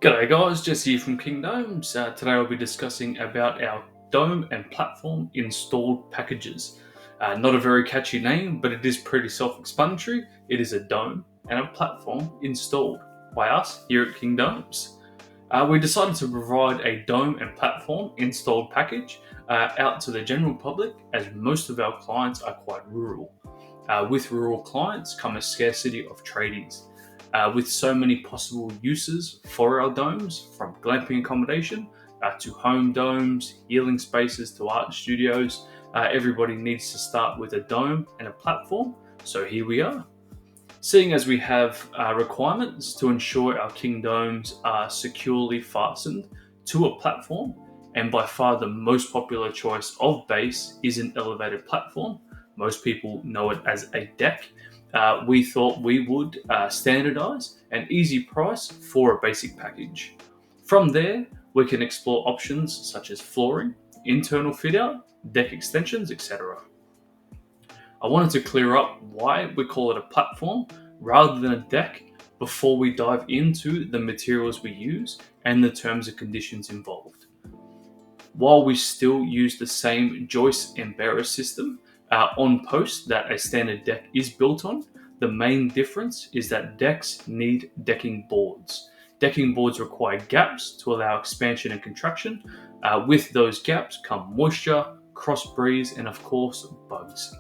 G'day guys, Jesse here from King Domes. Today I'll be discussing about our dome and platform installed packages. Not a very catchy name, but it is pretty self-explanatory. It is a dome and a platform installed by us here at King Domes. We decided to provide a dome and platform installed package out to the general public, as most of our clients are quite rural. With rural clients come a scarcity of tradies. With so many possible uses for our domes, from glamping accommodation to home domes, healing spaces to art studios, everybody needs to start with a dome and a platform. So here we are. Seeing as we have requirements to ensure our King Domes are securely fastened to a platform, and by far the most popular choice of base is an elevated platform. Most people know it as a deck. We thought we would standardize an easy price for a basic package. From there, we can explore options such as flooring, internal fit out, deck extensions, etc. I wanted to clear up why we call it a platform rather than a deck before we dive into the materials we use and the terms and conditions involved. While we still use the same joist and bearer system on post that a standard deck is built on, the main difference is that decks need decking boards. Decking boards require gaps to allow expansion and contraction. With those gaps come moisture, cross breeze, and of course bugs.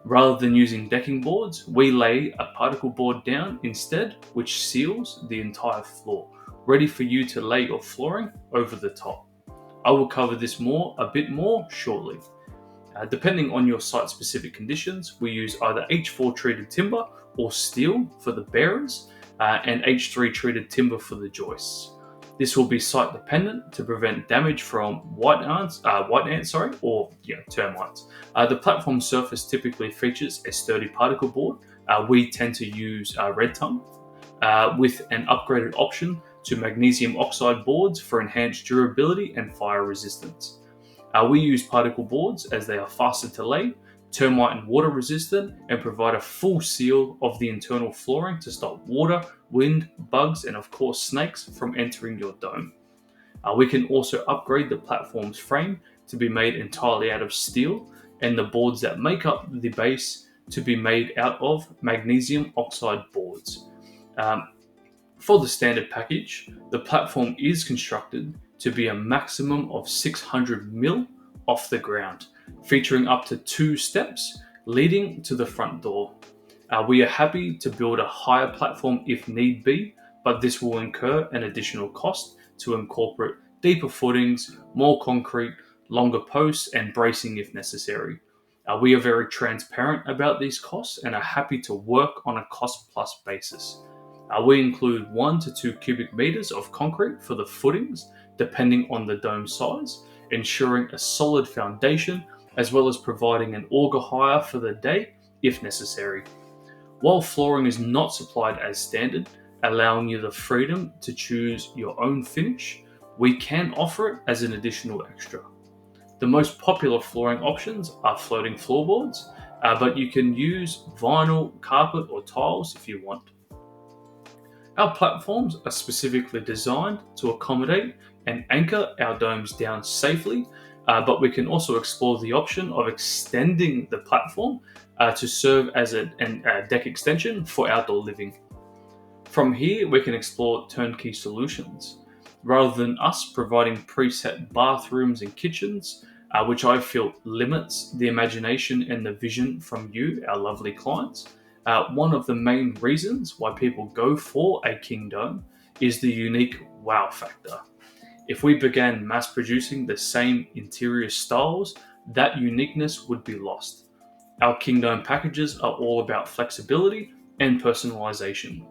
Rather than using decking boards, we lay a particle board down instead, which seals the entire floor, ready for you to lay your flooring over the top. I will cover this a bit more shortly. Depending on your site-specific conditions, we use either H4 treated timber or steel for the bearers, and H3 treated timber for the joists. This will be site-dependent to prevent damage from white ants, or termites. The platform surface typically features a sturdy particle board. We tend to use red tongue, with an upgraded option to magnesium oxide boards for enhanced durability and fire resistance. We use particle boards as they are faster to lay, termite and water resistant, and provide a full seal of the internal flooring to stop water, wind, bugs, and of course snakes from entering your dome. We can also upgrade the platform's frame to be made entirely out of steel, and the boards that make up the base to be made out of magnesium oxide boards. For the standard package, the platform is constructed to be a maximum of 600 mil off the ground, featuring up to 2 steps leading to the front door. We are happy to build a higher platform if need be, but this will incur an additional cost to incorporate deeper footings, more concrete, longer posts, and bracing if necessary. We are very transparent about these costs and are happy to work on a cost-plus basis. We include 1 to 2 cubic meters of concrete for the footings, depending on the dome size, ensuring a solid foundation, as well as providing an auger hire for the day if necessary. While flooring is not supplied as standard, allowing you the freedom to choose your own finish, we can offer it as an additional extra. The most popular flooring options are floating floorboards, but you can use vinyl, carpet, or tiles if you want. Our platforms are specifically designed to accommodate and anchor our domes down safely, but we can also explore the option of extending the platform to serve as a deck extension for outdoor living. From here, we can explore turnkey solutions. Rather than us providing preset bathrooms and kitchens, which I feel limits the imagination and the vision from you, our lovely clients, one of the main reasons why people go for a King Dome is the unique wow factor. If we began mass producing the same interior styles, that uniqueness would be lost. Our King Dome packages are all about flexibility and personalization.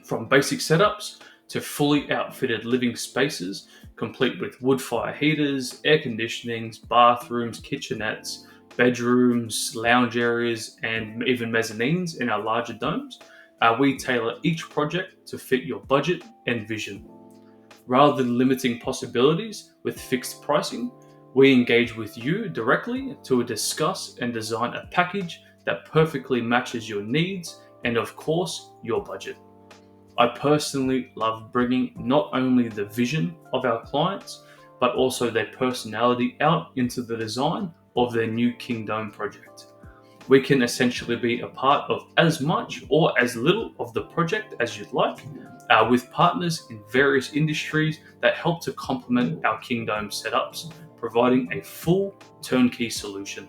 From basic setups to fully outfitted living spaces, complete with wood fire heaters, air conditionings, bathrooms, kitchenettes, bedrooms, lounge areas, and even mezzanines in our larger domes, we tailor each project to fit your budget and vision. Rather than limiting possibilities with fixed pricing, we engage with you directly to discuss and design a package that perfectly matches your needs and, of course, your budget. I personally love bringing not only the vision of our clients, but also their personality out into the design of their new King Dome project. We can essentially be a part of as much or as little of the project as you'd like, with partners in various industries that help to complement our King Dome setups, providing a full turnkey solution.